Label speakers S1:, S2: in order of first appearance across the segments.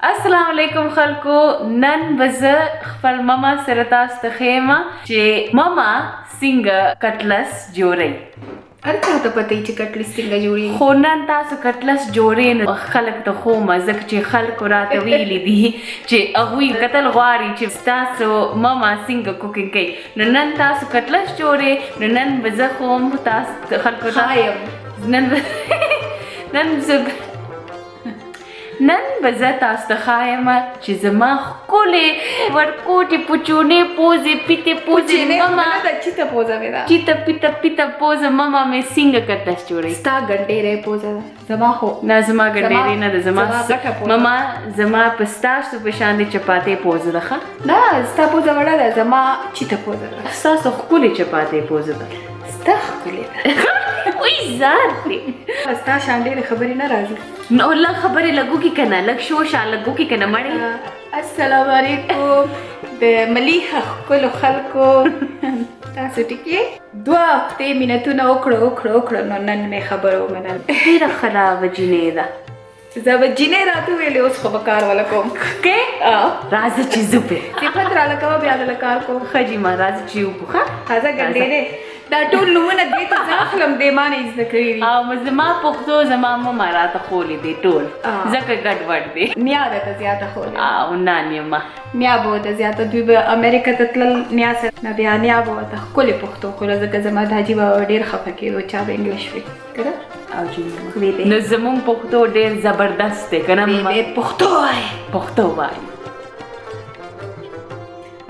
S1: السلام علیکم خلکو. نن به زه خپل ماما سره تاسو ته ښیم چې ماما څنګه کټلس جوړوي.
S2: هر چا ته پته چې کټلس څنګه جوړېږي،
S1: خو نن تاسو کټلس جوړې نو خلک ته ښومه ځکه چې خلکو راته ویلي دي چې هغوی کتل غواړي چې تاسو ماما څنګه کوکینګ کوي. نو نن تاسو کټلس جوړې نو نن به زه ښوم تاسو خلکو ته نن به زه تاسو ته ښایم چې زما ښکلې ورکوټې پوچونې پوزې پیتې پوزې ماما
S2: چیته پوزه مې ده،
S1: چیته پیته پیته پوزه ماما مې څنګه کټلس جوړوي.
S2: ستا ګنډېرې پوزه ده، زما خو
S1: نه زما ګنډېرې نه ده، زما ماما زما په ستاسو په شان د چپاتې پوزه ده. ښه
S2: نه ستا پوزه وړه ده، زما چیته پوزه ده.
S1: ستاسو ښکلې چپاتې پوزه ده.
S2: ستا ښکلې ده
S1: وای ځار دی
S2: ستا شان ډېرې خبرې نه راځي.
S1: نو لږ خبرې لګو کې که نه لږ شوشه لګو کې که نه مړې.
S2: السلام علیکم د ملیحه ښکلو خلکو، تاسو ټیک یې؟ 2 هفتې منتونه وکړو نو نن مې خبره ومنل.
S1: ډېره خرابه جینۍ ده.
S2: زه به جینۍ راته ویلې، اوس خو به کار والا کوم.
S1: راځه چې زه پې
S2: صفت راله کوه بیا دله کار کوم.
S1: ښه جي ما راځه چې وکړو. ښه
S2: تازه ګنډېرې دا ټول نومونه دې ته زه اخلم، دې ما نه زده کړي دي.
S1: او زما پښتو زما مما راته ښولې دي ټول، ځکه ګډوډ دي.
S2: نیا درته زیاته ښولې
S1: او نان یم
S2: نیا به ورته زیاته، دوی به امریکا ته تلل نیا سره، نه بیا نیا به ورته ښکلې پښتو ښوله، ځکه زما داجي به ډېر خفه کېدو چا به انګلیش وي که نه.
S1: او جی نو زمونږ پښتو ډېر زبردست دی که نه.
S2: پښتو وایي
S1: پښتو وایي.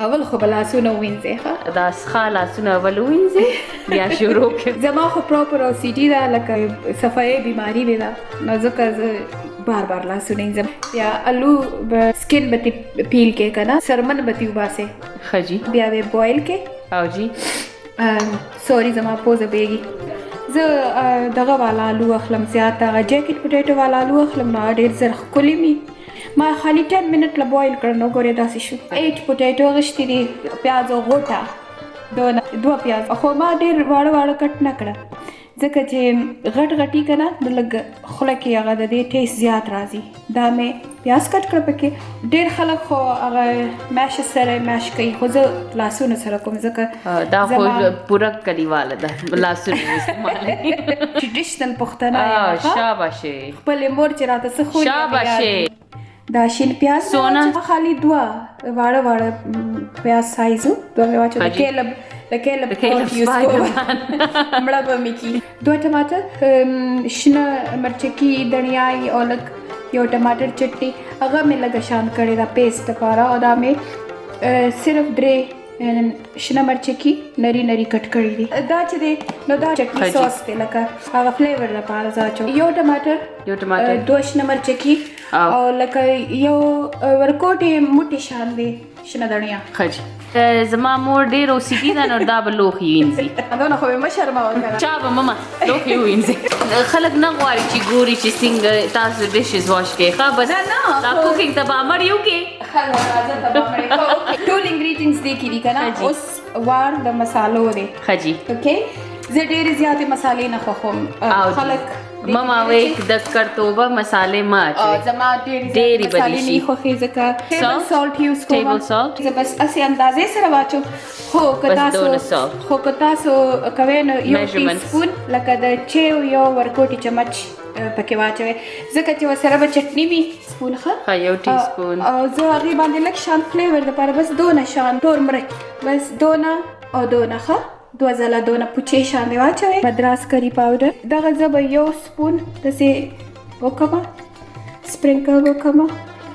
S2: اول خو به لاسونه ووینځئ. ښه
S1: دا څښا لاسونه اول ووینځئ بیا شروع کړئ.
S2: زما خو پراپر او سی ډي ده، لکه صفایي بیماري مې ده، نو ځکه زه بار لاسونه وینځم. بیا الو به سکن به ترې پیل کې که نه، سرمن به ترې وباسئ.
S1: ښه جي
S2: بیا به یې بوایل کې.
S1: او جي
S2: سوري زما پوزه بیږي. زه دغه والا الو اخلم، زیات هغه جیکټ پټیټو والا الو اخلم، نو ډېر زر ښکلي مي. ما خالي 10 منټ له بوایل کړ، نو ګورې داسې شو. 8 پټیټو غشتي دي، پیاز او غوټه 2 پیاز، خو ما ډېر واړه کټ نه کړه، ځکه چې غټي که نه نو لږ خوله کې هغه د دې ټیسټ زیات راځي. دا مې پیاز کټ کړه پکې. ډېر خلک خو هغه میش سره میش کوي، خو زه لاسونو سره کوم، ځکه
S1: دا خو پوره کلیواله ده لاسونه استعمالوي.
S2: ټریډیشنل پښتنه یم.
S1: شاباشې
S2: خپلې مور چې راته څه ښودي.
S1: شاباشې.
S2: دا شین پیاز
S1: سونا
S2: خالي 2 واړه پیاز سایزو 2 مې واچو. د کېلب یوز کوم مړه به مې کی. 2 ټماټر، شنه مرچکي، دڼیای او لږ یو ټماټر چټني، هغه مې لږه شان کړې ده پیسټ لپاره. او دا مې صرف 3 شنه مرچکي نری کټ کړي دي. دا چې دی نو دا چټني سوس دی، لکه هغه فلیور لپاره زه اچوم. یو ټماټر 2 شنه مرچکي او لکه یو ورکوټې موټي شان دی شنه دڼیا.
S1: ښه جي زما مور ډېر اوسیدي ده، نو دا به لوښي وینځي.
S2: دونه خو مې مه شرموه که نه.
S1: چا به ماما لوښي ووینځي. خلک نه غواړي چې ګوري چې څنګه تاسو ډشز واش کوئ. ښه بس دا کوکینګ ته به امر یو کې. ټول
S2: انګریډینټس دې کې دي که نه. اوس وار د مسالو دی.
S1: ښه جي
S2: اوکې. زه ډېرې زیاتې مسالې نه خوښوم. خلک
S1: ماما وایي د کرتوبه مسالې مه اچوئ،
S2: زما ډېرې مسالې نه خوښې، ځکه ټیبل سالټ یوز کوم. زه بس هسې اندازې سره واچوم. خو که تاسو کوئ نو یو ټي سپون لکه د چایو یو ورکوټي چمچ پکې واچوئ، ځکه چې ورسره به چټني وي سپون. ښه
S1: یو ټي سپون.
S2: او زه هغې باندې لږ شان فلیور دپاره بس دونه شان تور مرچ بس دونه او دونه. ښه 2 ځله دونه پوچې شان دې واچوئ. مدراس کری پاوډر دغه زه به یو سپون داسې وکړمه، سپرینکل وکړمه،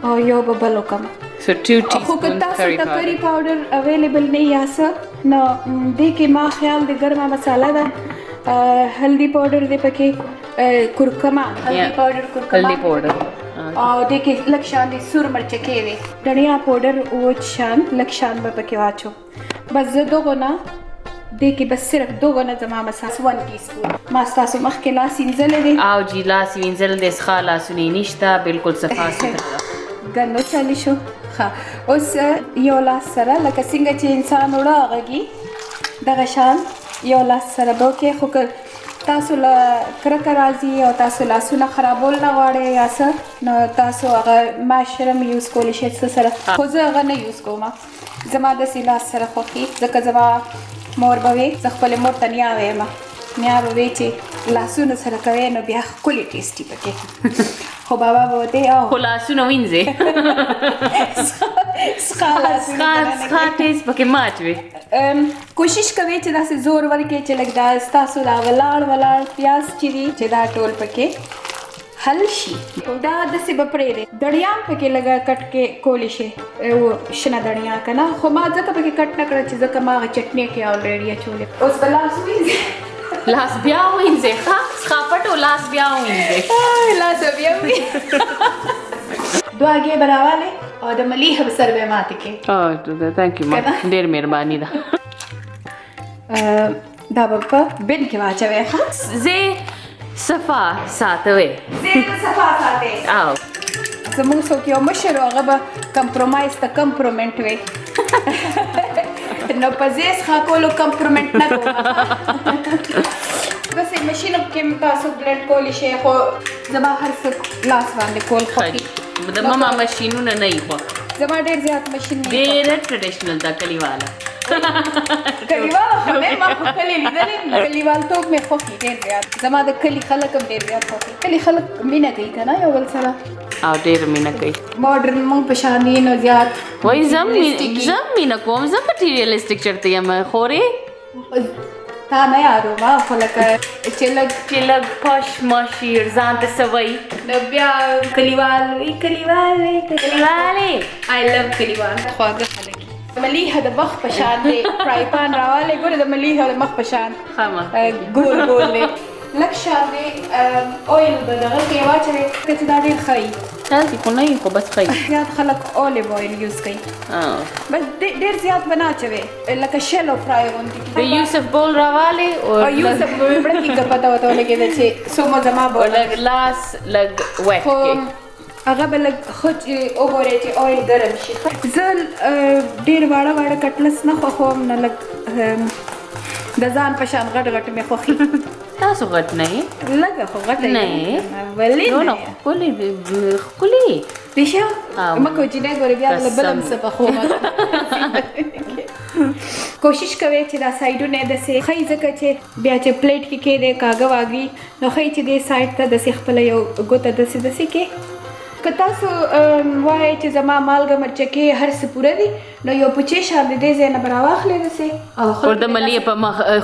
S2: او یو به بل وکړمه. خو که تاسو ته کری پاوډر اویلیبل نه یا څه نو دې کې ما خیال د ګرمه مساله ده، هلدي پاوډر دی پکې، کورکما هلدي پاوډر او دې کې لږ شان دی سور مرچکې دی، دڼیا پاوډر وچ شان لږ شان به پکې واچو. بس زه دغو نه دې کې بس صرف 2 نه زما مساله 1 ټي سپون. ما ستاسو مخکې لاس وینځلی دی.
S1: او جي لاس وینځل دی، څښا لاسونه یې نشته، بلکل صفا ستره ده.
S2: ګندو چالي شو. ښه اوس یو لاس سره لکه څنګه چې انسان وړه غږي دغه شان یو لاس سره به وکړئ. تاسو له کرکه راځي او تاسو لاسونه خرابول نه غواړئ یا څه نو تاسو هغه ماشرم یوز کولی شئ څه سره خو زه هغه نه یوز کوم زما داسې لاس سره خوښي ځکه زما مور به وي زه خپلې مور ته نیا ویم نیا به وی چې لاسونه سره کوې نو بیا ښکلې ټیسټي پکې خو بابا به ورته
S1: خو لاسونه وینځې څښا ټیسټ پکې مات وي
S2: کوشش کوي چې داسې زور ورکړي چې لږ دا ستاسو دا ولاړ پیاز چې دي چې دا ټول پکې حل شي دا داسې به پرېږدئ دړیان پکې لږه کټ کې کولی شي شنه دړیا که نه خو ما ځکه پکې کټ نه کړه چې ځکه ما هغه چټنۍ کې الریډي اچولې اوس به لاس وینځئ
S1: لاس بیا وینځئ ښه څښا پټو لاس بیا وینځئ
S2: لاس بیا دوه هګۍ به راوالی او د ملیحه به سر به یې ماتې کړې
S1: تھینک یو ما ډېر مهرباني ده
S2: دا به په بن کې واچوئ ښه
S1: زه صفا ساتوي
S2: صفا ساتئ
S1: او
S2: زموږ څوک یو مشر و هغه به کمپرومایز ته کمپرومنټ وی نو په زه څخه کولو کمپرومنټ نه کوم بس ماشین کې تاسو بلډ کولی شئ خو زما هر څه لاس باندې کول خوښي
S1: د ماما ماشینونه نه وي خوښ
S2: زما ډېر زیات ماشین نه
S1: ډېره ټریډیشنل ده کلیواله
S2: کلیوال خو نه ما خو کلي لیدلې کلیوالتوب مې خوښي ډېر زیات زما د کلي خلک هم ډېر زیات خوښي کلي خلک مینه کوي که نه یو بل سره
S1: او ډېر مینه کوي
S2: ماډرن موږ په شان دي نو زیات
S1: وایي زه مینه کوم زه مټیریلسټک چېرته یم خورې
S2: تا نه یادومه خو لکه چې
S1: لږ پش ماشي ځان ته څه وایي
S2: نو بیا کلیوال وي
S1: کلیوالې
S2: آی لو کلیوال خواږه خلک ملیحه د مخ په شان دی فرای پان راوالی ګوره د ملیحه د مخ په شان ګول دی لږ شان دی اویل به دغه کې واچوئ که چې دا ډېر ښه وي
S1: داسې خو نه وي خو بس ښه
S2: زیات خلک اولیو اویل یوز کوي بس ډېر زیات به نه اچوئ لکه شلو فرای غوندې
S1: د یوسف بول راوالی
S2: او یوسف به مې مړه کېږه پته ورته ولګېده چې څومره زما بول
S1: لږ لاس لږ ویټ کې
S2: هغه به لږ ښه چې وګورئ چې اویل ګرم شي زه ډېر واړه کټلس نه خوښوم نه لږ د ځان په شان غټ مې خوښي
S1: تاسو غټ نه یې
S2: لږه خو غټه
S1: نه
S2: ولې
S1: نه ښکلې
S2: پیشه مه کوئ چې نه ګورې بیا له بل هم څه پخوم کوشش کوئ چې دا سایډونه داسې ښایي ځکه چې بیا چې پلیټ کې کېدی کاږه واږي نو ښایي چې دې سایډ ته داسې خپله یو ګوته داسې کې که تاسو وایئ چې زما مالګه مرچکې هر څه پوره دي نو یو پوچې شان د دې ځای نه به راواخلئ داسې
S1: او د ملیحه په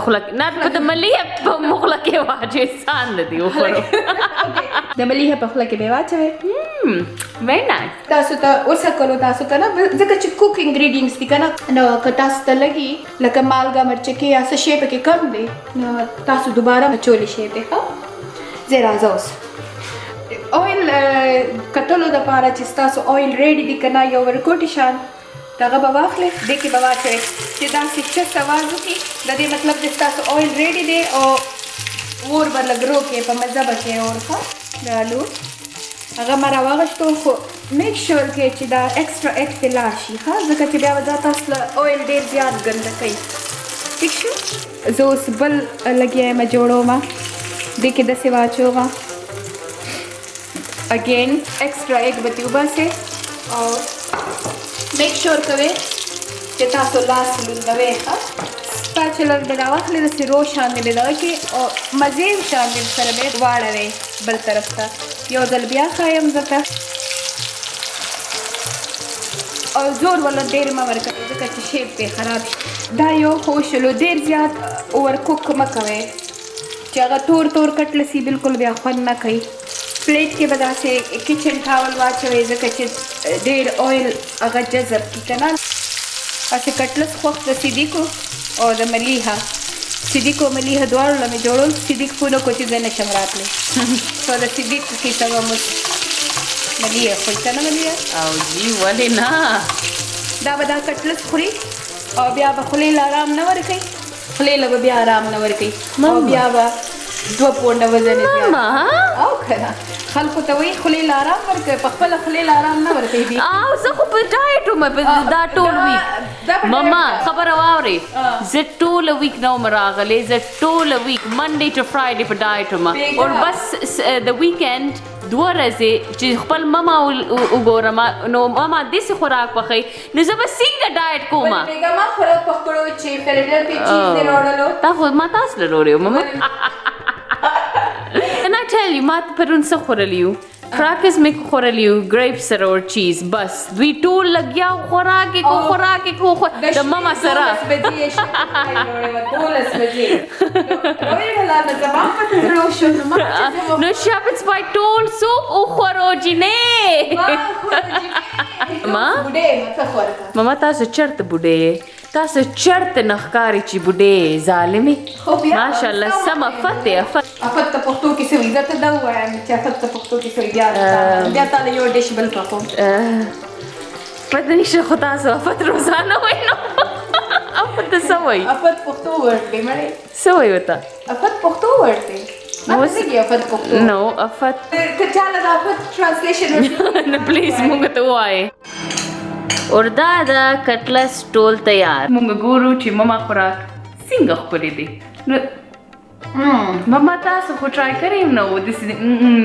S1: خوله کې نه د ملیحه په خوله کې واچوئ ځان نه دي وخورو
S2: د ملیحه په خوله کې به یې واچوئ
S1: very nice
S2: تاسو ته وسکلو تاسو که نه ځکه چې کوک انګریډینټس دي که نه نو که تاسو ته لګي لکه مالګه مرچکې یا څه شی پکې کم دی نو تاسو دوباره اچولی شئ پرې ښه زه راځه اوس اویل کتلو دپاره چې ستاسو اویل ریډي دي که نه یو ورکوټي شان دغه به واخلئ دې کې به واچوئ چې داسې چس اواز وکړي د دې مطلب چې ستاسو اویل ریډي دی او اور به لږ روکې په مزه به کې اور ښه د آلو هغه ما راواغشتو خو میک شور کې چې دا ایکسټرا ایګ پې لاړ شي ښه ځکه چې بیا به دا تاسو له اویل ډېر زیات ګنده کوي ټیک شو زه اوس بل لګیا یم جوړومه دې کې داسې واچومه اگین ایکسټرا ایګ به ترې وباسئ او میک شور کوئ چې تاسو لاس لوندوئ ښه سپاچلر به راواخلئ داسې رو شان دې به دغه کړئ او مزې شان دې سره به یې واړوئ بل طرف ته یو ځل بیا ښایم درته او زور ولا ډېر مه ورکوئ ځکه چې شیپ پې خراب شي دا یو خوشلو ډېر زیات اوور کوک مه کوئ چې هغه تور کټلسي بالکل بیا خوند نه کوي پلیټ کې به داسې کچن ټاول واچوئ ځکه چې ډېر اویل هغه جذب کړي که نه داسې کټلس خوښ د صدیقو او د ملیحه صدیق او ملیحه دواړو له مې جوړول صدیق پونه کو چې زه نشم راتلی سو د صدیق کیسه به مو ملیحه خوري که نه ملیحه
S1: او جی ولې نه
S2: دا به دا کټلس خوري او بیا به خولې له آرام نه ورکوي خولې له به بیا آرام نه ورکوي او بیا به 2 پونډه وزن یې او که نه خلکو ته وایي خولې له آرام ورکوي په خپله خولې له آرام نه ورکوي
S1: او زه خو په ډایټ وم دا ټول ویک ماما خبر واوري زه ټول ویک نو مراغله زه ټول ویک منډي ټو فرایډي په ډایټ ما او بس د ویکند دوه ورځې چې خپل ماما وګورم نو ماما داسې خوراک پخوي نو زه به څنګه ډایټ کوم
S2: بیګا ما خوراک پخکړو چې فیلډلفیا چیز نه راوړلو
S1: تا خو ما تاسو له وروړو ماما and I tell you ما پرون څه خوړلیو crackers مې خوړلیو grapes سره او چیز بس دوی ټول لګیا خوراک کو د ماما سره
S2: 12 بجې شپه 12 بجې ویلا د زمان په روشو نو ما
S1: نو شپه سپای ټول سوپ او خروجینه ما
S2: بډې څه خورکا
S1: ماما تاسو چرته بډې تاسو چرته نخکاری چې بډې ظالمي ماشاءالله سم فتح
S2: افت ته پښتو کې څه وي دا ته دا وایم چې افت ته پښتو کې څه وي بیا تا له یو ډیش بل پخو
S1: پته نشه خو تاسو افت روزانه وای نو افت څه وای
S2: افت پښتو ورډ دی مړې
S1: څه وای وتا
S2: افت پښتو ورډ دی نو څه افت پښتو
S1: نو افت
S2: ته چاله دا افت ټرانسلیشن ورته
S1: نو پلیز مونږ ته وای اور دا کټلس ټول تیار مونږ ګورو چې ماما خوراک څنګه خوري دي نو ماما تاسو خو ټرای کړئ نو د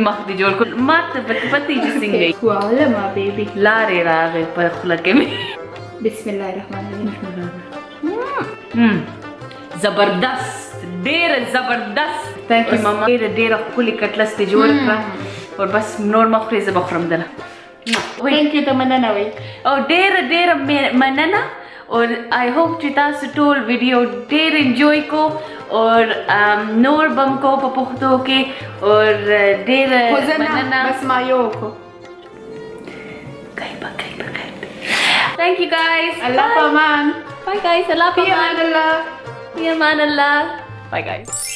S1: مخ دې جوړ کړ ما ته پته یې څنګه
S2: واله ما بیبي
S1: لارې راغې په خوله کې
S2: بسم الله الرحمن الرحیم
S1: زبردست ډېر زبردست ثانک یو ماما ډېر ښکلي کټلس دې جوړ کړه اور بس نور ما خورې زه به خورم دله
S2: ثانک یو ته مننه وای
S1: او ډېر مننه और I hope چې تاسو ټول ویډیو ډېر انجوای کو اور نور بم کو په پښتو کې اور ډېر مننه
S2: بس ما یو کو
S1: کایبا thank you guys
S2: الله پامان
S1: bye guys الله
S2: فی امان الله
S1: bye guys